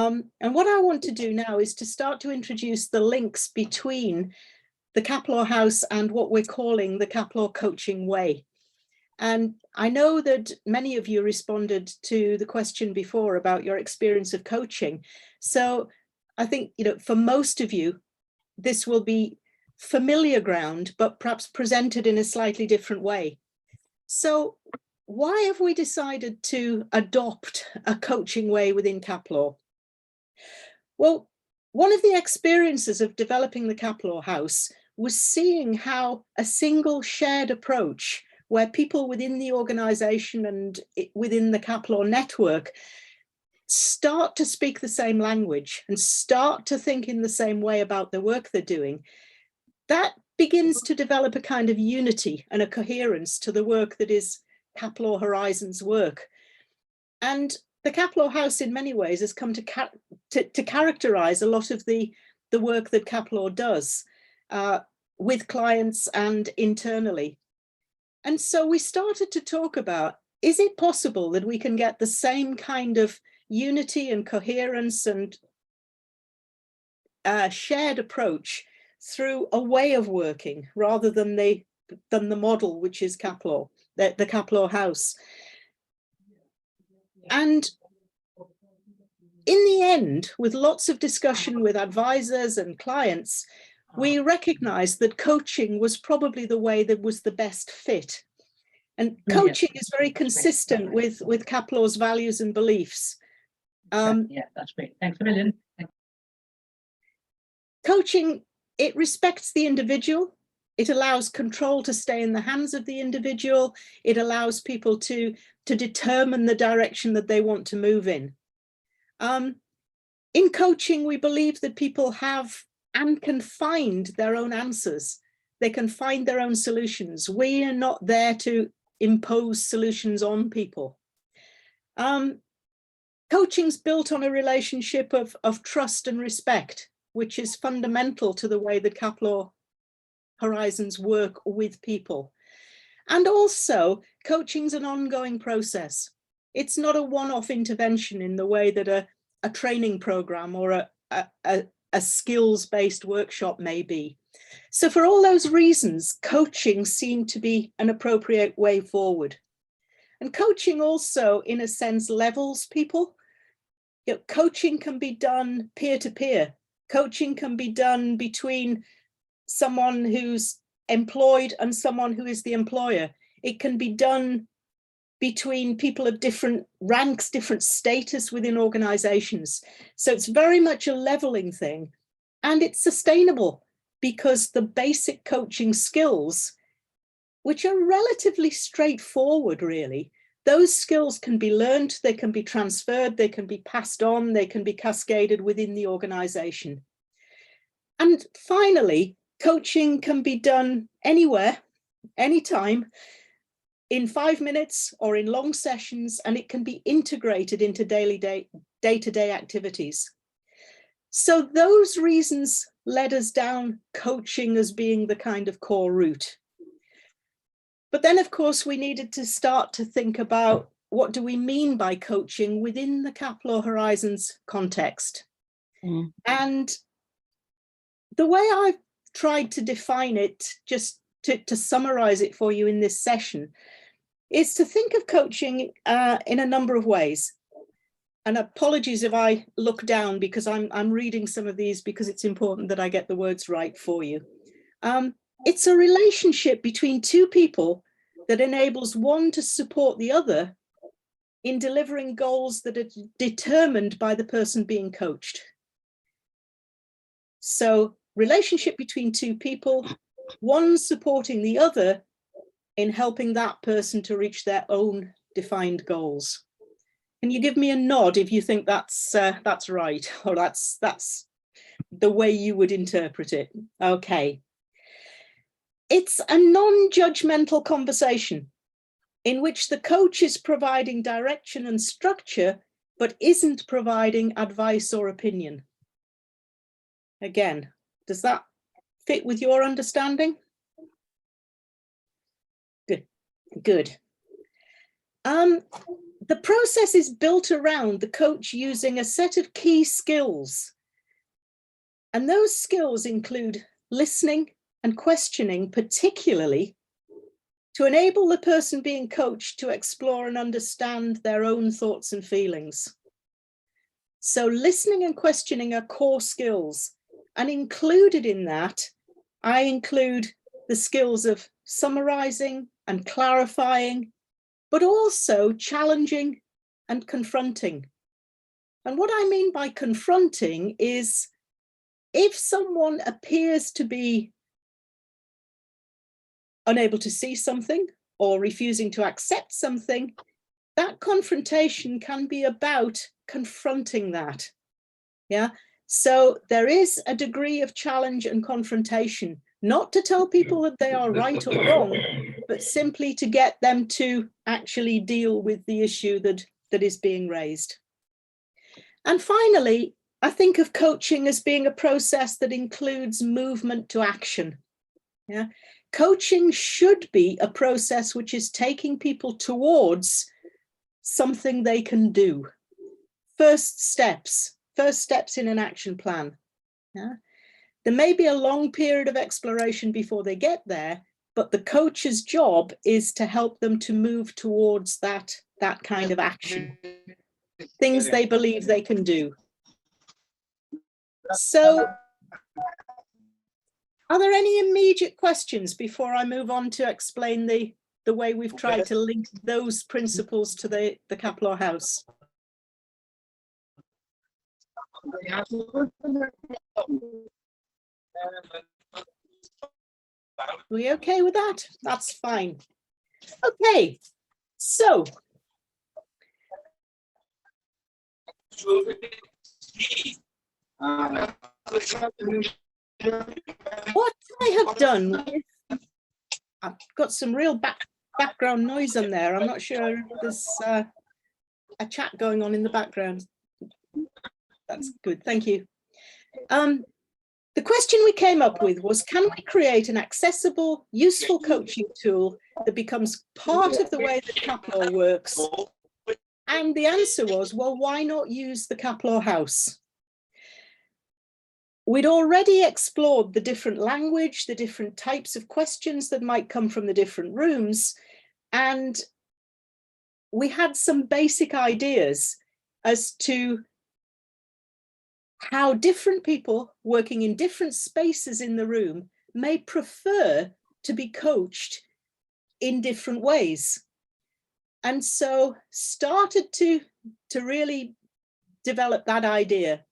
And what I want to do now is to start to introduce the links between the Caplor House and what we're calling the Caplor Coaching Way. And I know that many of you responded to the question before about your experience of coaching. So I think, for most of you, this will be familiar ground, but perhaps presented in a slightly different way. So why have we decided to adopt a coaching way within Caplor? Well, one of the experiences of developing the Caplor House was seeing how a single shared approach where people within the organization and within the Caplor network start to speak the same language and start to think in the same way about the work they're doing, that begins to develop a kind of unity and a coherence to the work that is Caplor Horizons work. And the Caplor House in many ways has come to characterize a lot of the work that Caplor does with clients and internally. And so we started to talk about, is it possible that we can get the same kind of unity and coherence and shared approach through a way of working rather than the model, which is Caplor, the Caplor House. And in the end, with lots of discussion with advisors and clients, we recognized that coaching was probably the way that was the best fit. And coaching is very consistent with Caplor's values and beliefs. Yeah, that's great. Thanks a million. Coaching, it respects the individual. It allows control to stay in the hands of the individual. It allows people to determine the direction that they want to move in. In coaching, we believe that people have and can find their own answers. They can find their own solutions. We are not there to impose solutions on people. Coaching's built on a relationship of trust and respect, which is fundamental to the way that Caplor Horizons work with people. And also, coaching's an ongoing process. It's not a one-off intervention in the way that a training program or a skills-based workshop may be. So for all those reasons, coaching seemed to be an appropriate way forward. And coaching also, in a sense, levels people. Coaching can be done peer-to-peer. Coaching can be done between someone who's employed and someone who is the employer. It can be done between people of different ranks, different status within organizations. So it's very much a leveling thing, and it's sustainable because the basic coaching skills, which are relatively straightforward, really, those skills can be learned, they can be transferred, they can be passed on, they can be cascaded within the organization. And finally, coaching can be done anywhere, anytime, in 5 minutes or in long sessions, and it can be integrated into day-to-day activities. So those reasons led us down coaching as being the kind of core route. But then, of course, we needed to start to think about what do we mean by coaching within the Caplor Horizons context. And the way I've tried to define it, just to summarize it for you in this session, is to think of coaching in a number of ways. And apologies if I look down because I'm reading some of these because it's important that I get the words right for you. It's a relationship between two people that enables one to support the other in delivering goals that are determined by the person being coached. So, relationship between two people, one supporting the other in helping that person to reach their own defined goals. Can you give me a nod if you think that's right, or that's the way you would interpret it? Okay. It's a non-judgmental conversation in which the coach is providing direction and structure, but isn't providing advice or opinion. Again, does that fit with your understanding? Good. the process is built around the coach using a set of key skills. And those skills include listening and questioning, particularly to enable the person being coached to explore and understand their own thoughts and feelings. So listening and questioning are core skills, and included in that, I include the skills of summarizing and clarifying, but also challenging and confronting. And what I mean by confronting is if someone appears to be unable to see something or refusing to accept something, that confrontation can be about confronting that. Yeah. So there is a degree of challenge and confrontation, not to tell people that they are right or wrong, but simply to get them to actually deal with the issue that is being raised. And finally, I think of coaching as being a process that includes movement to action. Yeah. Coaching should be a process which is taking people towards something they can do. First steps in an action plan. Yeah. There may be a long period of exploration before they get there, but the coach's job is to help them to move towards that kind of action, things they believe they can do. So, are there any immediate questions before I move on to explain the way we've tried to link those principles to the Caplor House? Are we okay with that? That's fine. Okay, so what I have done, I've got some real background noise on there. I'm not sure there's a chat going on in the background. That's good, thank you. The question we came up with was, can we create an accessible, useful coaching tool that becomes part of the way that Caplor works? And the answer was, well, why not use the Caplor House? We'd already explored the different language, the different types of questions that might come from the different rooms, and we had some basic ideas as to how different people working in different spaces in the room may prefer to be coached in different ways. And so started to really develop that idea.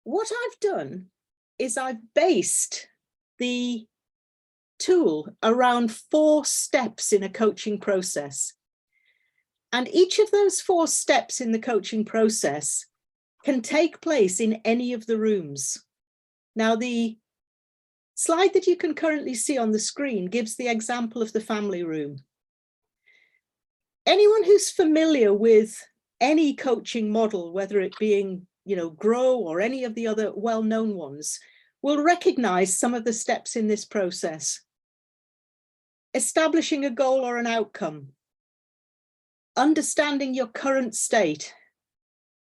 What I've done is I've based the tool around 4 steps in a coaching process. And each of those 4 steps in the coaching process can take place in any of the rooms. Now, the slide that you can currently see on the screen gives the example of the family room. Anyone who's familiar with any coaching model, whether it being, Grow or any of the other well-known ones, will recognize some of the steps in this process. Establishing a goal or an outcome. Understanding your current state,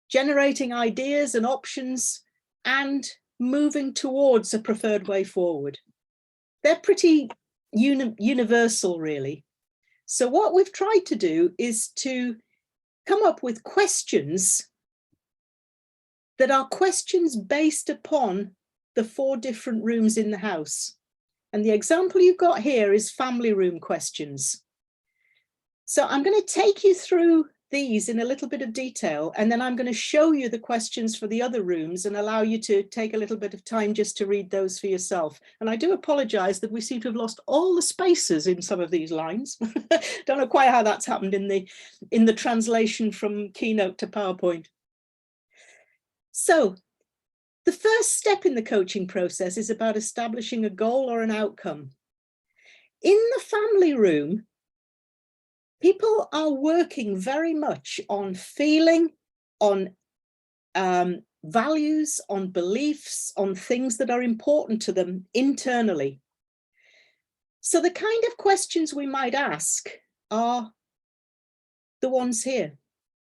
generating ideas and options, and moving towards a preferred way forward. They're pretty universal, really. So what we've tried to do is to come up with questions that are questions based upon the 4 different rooms in the house. And the example you've got here is family room questions. So I'm going to take you through these in a little bit of detail, and then I'm going to show you the questions for the other rooms and allow you to take a little bit of time just to read those for yourself. And I do apologize that we seem to have lost all the spaces in some of these lines. Don't know quite how that's happened in the translation from Keynote to PowerPoint. So the first step in the coaching process is about establishing a goal or an outcome. In the family room, people are working very much on feeling, on values, on beliefs, on things that are important to them internally. So the kind of questions we might ask are the ones here.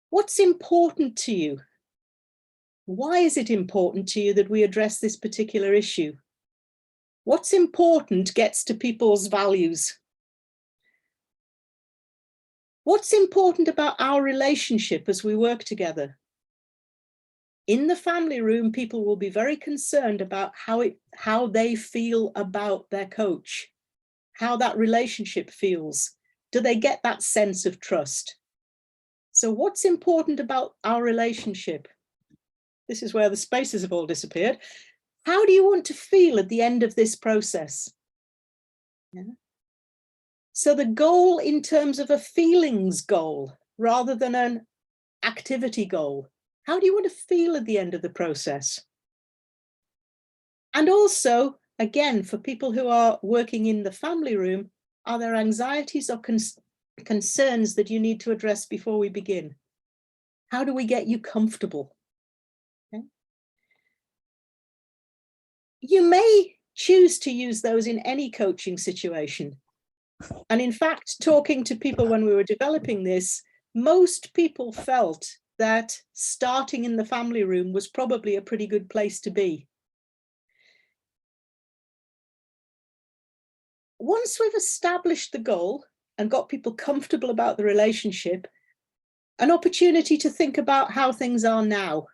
What's important to you? Why is it important to you that we address this particular issue? What's important gets to people's values. What's important about our relationship as we work together? In the family room, people will be very concerned about how they feel about their coach, how that relationship feels. Do they get that sense of trust? So what's important about our relationship? This is where the spaces have all disappeared. How do you want to feel at the end of this process? Yeah. So the goal in terms of a feelings goal rather than an activity goal. How do you want to feel at the end of the process? And also, again, for people who are working in the family room, are there anxieties or concerns that you need to address before we begin? How do we get you comfortable? Okay. You may choose to use those in any coaching situation. And in fact, talking to people when we were developing this, most people felt that starting in the family room was probably a pretty good place to be. Once we've established the goal and got people comfortable about the relationship, an opportunity to think about how things are now.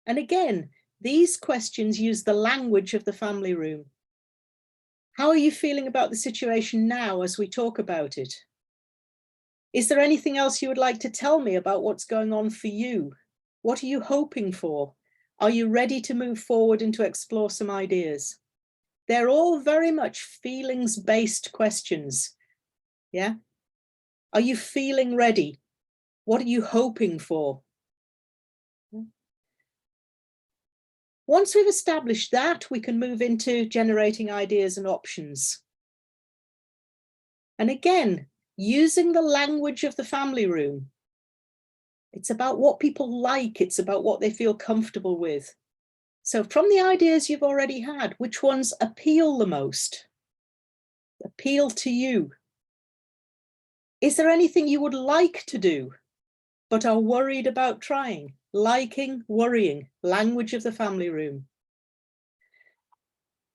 And again, these questions use the language of the family room. How are you feeling about the situation now as we talk about it? Is there anything else you would like to tell me about what's going on for you? What are you hoping for? Are you ready to move forward and to explore some ideas? They're all very much feelings-based questions. Yeah? Are you feeling ready? What are you hoping for? Once we've established that, we can move into generating ideas and options. And again, using the language of the family room. It's about what people like. It's about what they feel comfortable with. So from the ideas you've already had, which ones appeal the most? Appeal to you? Is there anything you would like to do, but are worried about trying? Liking, worrying, language of the family room.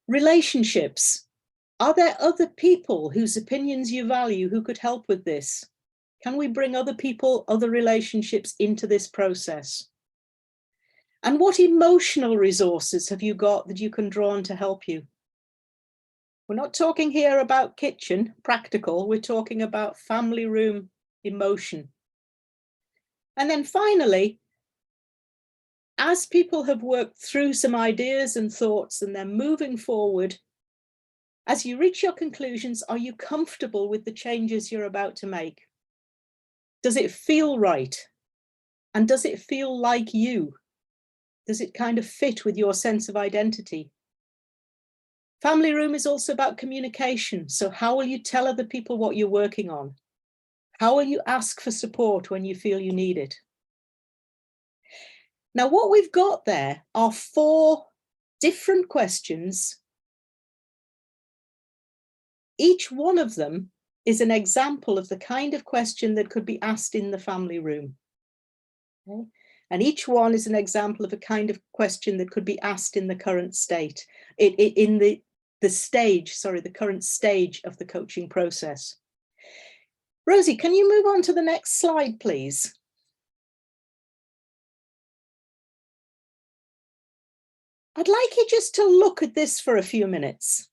Relationships. Are there other people whose opinions you value who could help with this? Can we bring other people, other relationships into this process? And what emotional resources have you got that you can draw on to help you? We're not talking here about kitchen, practical. We're talking about family room emotion. And then finally, as people have worked through some ideas and thoughts and they're moving forward, as you reach your conclusions, are you comfortable with the changes you're about to make? Does it feel right? And does it feel like you? Does it kind of fit with your sense of identity? Family room is also about communication. So how will you tell other people what you're working on? How will you ask for support when you feel you need it? Now, what we've got there are 4 different questions. Each one of them is an example of the kind of question that could be asked in the family room. Okay? And each one is an example of a kind of question that could be asked in the current state, in the current stage of the coaching process. Rosie, can you move on to the next slide, please? I'd like you just to look at this for a few minutes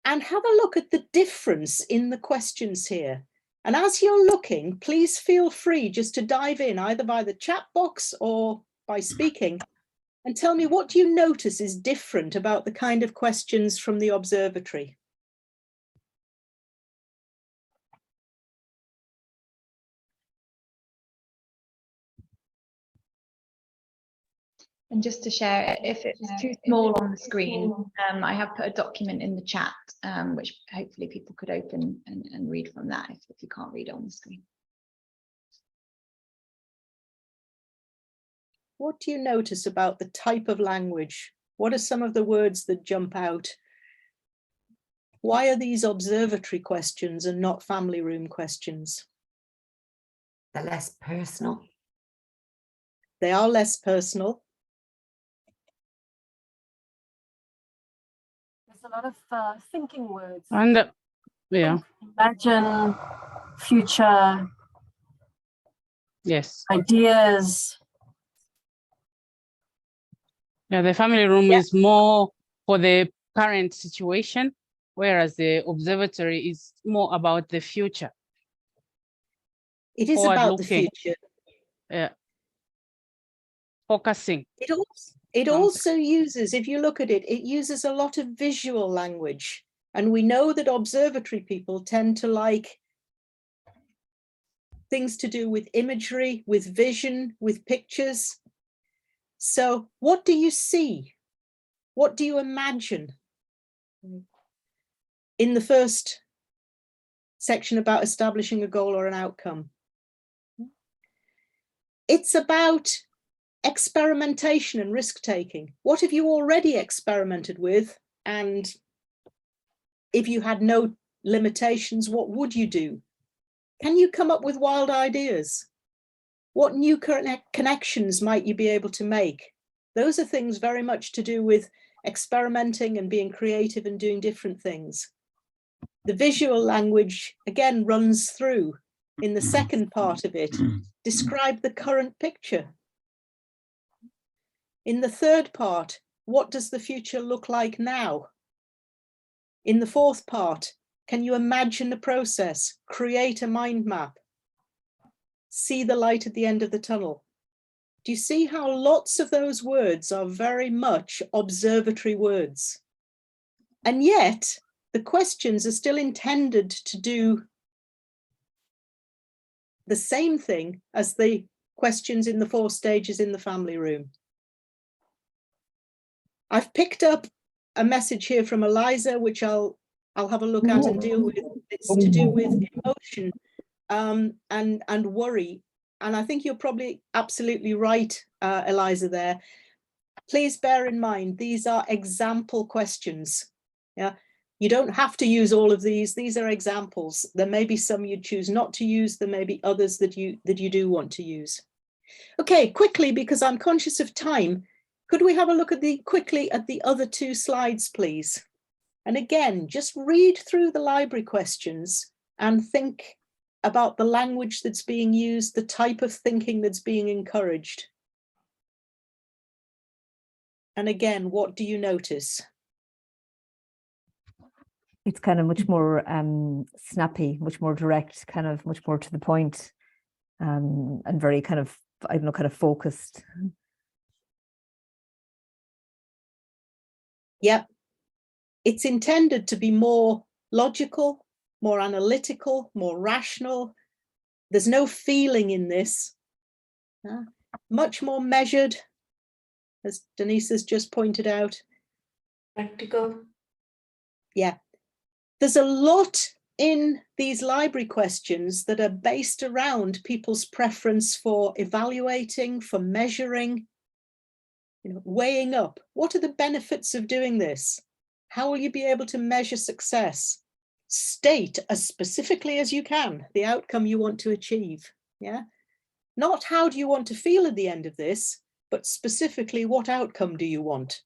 and have a look at the difference in the questions here. And as you're looking, please feel free just to dive in either by the chat box or by speaking and tell me what you notice is different about the kind of questions from the observatory. And just to share, if it's too small on the screen, I have put a document in the chat, which hopefully people could open and read from that if you can't read it on the screen. What do you notice about the type of language? What are some of the words that jump out? Why are these observatory questions and not family room questions? They're less personal. They are less personal. There's a lot of thinking words. And yeah, Imagine, future, yes. ideas. Yeah, the family room Yeah. is more for the current situation, whereas the observatory is more about the future. It is about the Forward-looking. future. Yeah. Focusing. It also uses, if you look at it, it uses a lot of visual language. And we know that observatory people tend to like things to do with imagery, with vision, with pictures. So what do you see? What do you imagine? In the first section about establishing a goal or an outcome. It's about experimentation and risk-taking. What have you already experimented with? And if you had no limitations, what would you do? Can you come up with wild ideas? What new connections might you be able to make? Those are things very much to do with experimenting and being creative and doing different things. The visual language, again, runs through in the second part of it. Describe the current picture. In the third part, what does the future look like now? In the fourth part, can you imagine the process? Create a mind map. See the light at the end of the tunnel. Do you see how lots of those words are very much observatory words? And yet, the questions are still intended to do the same thing as the questions in the 4 stages in the family room. I've picked up a message here from Eliza, which I'll have a look at and deal with. It's to do with emotion and worry. And I think you're probably absolutely right, Eliza, there. Please bear in mind, these are example questions. Yeah, you don't have to use all of these. These are examples. There may be some you choose not to use. There may be others that you do want to use. Okay, quickly, because I'm conscious of time, could we have a look at quickly at the other 2 slides, please? And again, just read through the library questions and think about the language that's being used, the type of thinking that's being encouraged. And again, what do you notice? It's kind of much more snappy, much more direct, kind of much more to the point, and very kind of, I don't know, kind of focused. Yep. It's intended to be more logical, more analytical, more rational. There's no feeling in this. Much more measured, as Denise has just pointed out. Practical. Yeah. There's a lot in these library questions that are based around people's preference for evaluating, for measuring, weighing up. What are the benefits of doing this? How will you be able to measure success? State as specifically as you can the outcome you want to achieve. Yeah. Not how do you want to feel at the end of this, but specifically what outcome do you want?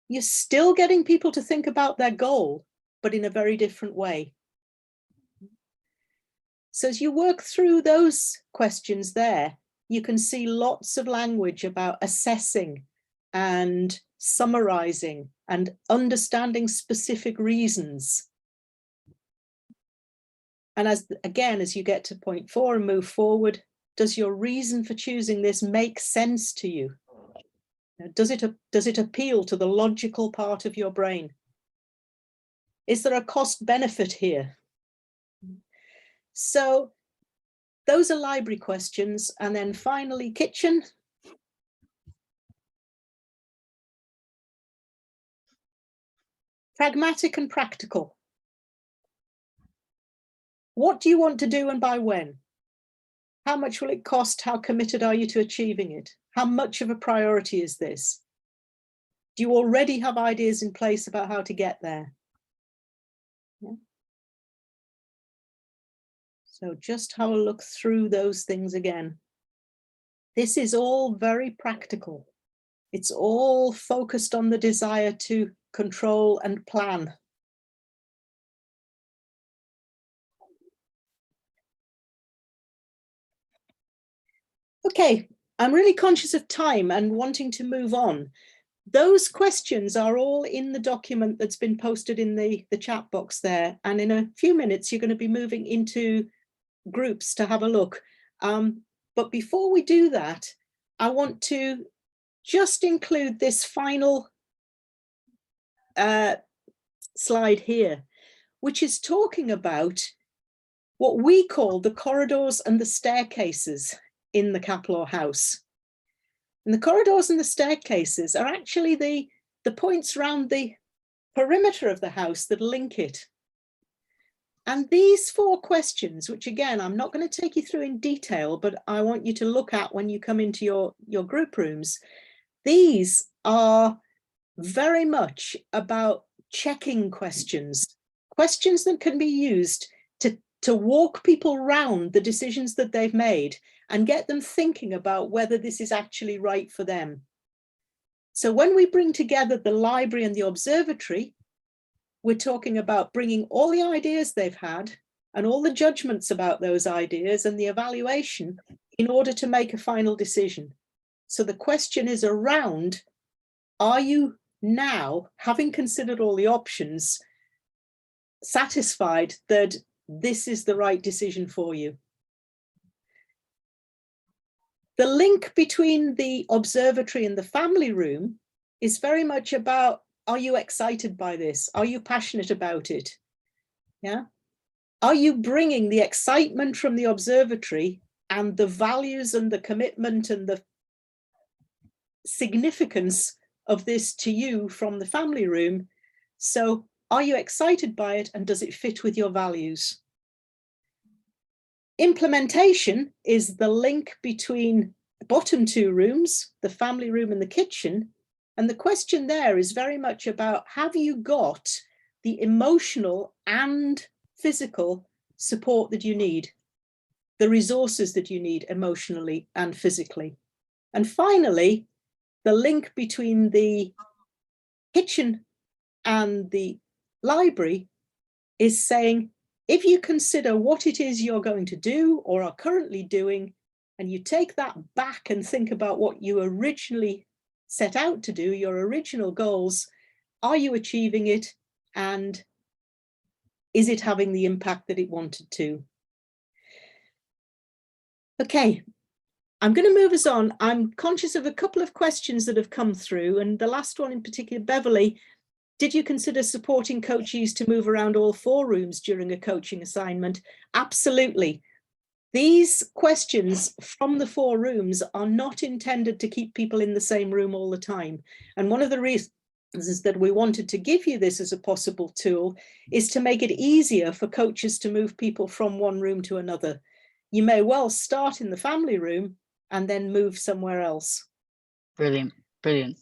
You're still getting people to think about their goal, but in a very different way. So as you work through those questions there, you can see lots of language about assessing and summarizing and understanding specific reasons. And as you get to point 4 and move forward, does your reason for choosing this make sense to you? Does it appeal to the logical part of your brain? Is there a cost benefit here? So those are library questions. And then finally, kitchen. Pragmatic and practical. What do you want to do and by when? How much will it cost? How committed are you to achieving it? How much of a priority is this? Do you already have ideas in place about how to get there? So just have a look through those things again. This is all very practical. It's all focused on the desire to control and plan. Okay, I'm really conscious of time and wanting to move on. Those questions are all in the document that's been posted in the chat box there. And in a few minutes, you're going to be moving into groups to have a look. But before we do that, I want to just include this final slide here, which is talking about what we call the corridors and the staircases in the Caplor house. And the corridors and the staircases are actually the points around the perimeter of the house that link it. And these 4 questions, which again, I'm not going to take you through in detail, but I want you to look at when you come into your group rooms, these are very much about checking questions, questions that can be used to walk people round the decisions that they've made and get them thinking about whether this is actually right for them. So when we bring together the library and the observatory, we're talking about bringing all the ideas they've had and all the judgments about those ideas and the evaluation in order to make a final decision. So the question is around, are you now, having considered all the options, satisfied that this is the right decision for you? The link between the observatory and the family room is very much about, are you excited by this? Are you passionate about it? Yeah. Are you bringing the excitement from the observatory and the values and the commitment and the significance of this to you from the family room? So are you excited by it, and does it fit with your values? Implementation is the link between the bottom 2 rooms, the family room and the kitchen. And the question there is very much about, have you got the emotional and physical support that you need, the resources that you need emotionally and physically? And finally, the link between the kitchen and the library is saying, if you consider what it is you're going to do or are currently doing, and you take that back and think about what you originally set out to do, your original goals, are you achieving it? And is it having the impact that it wanted to? Okay, I'm going to move us on. I'm conscious of a couple of questions that have come through, and the last one in particular, Beverly, did you consider supporting coachees to move around all 4 rooms during a coaching assignment? Absolutely. These questions from the 4 rooms are not intended to keep people in the same room all the time. And one of the reasons is that we wanted to give you this as a possible tool is to make it easier for coaches to move people from one room to another. You may well start in the family room and then move somewhere else. Brilliant, brilliant.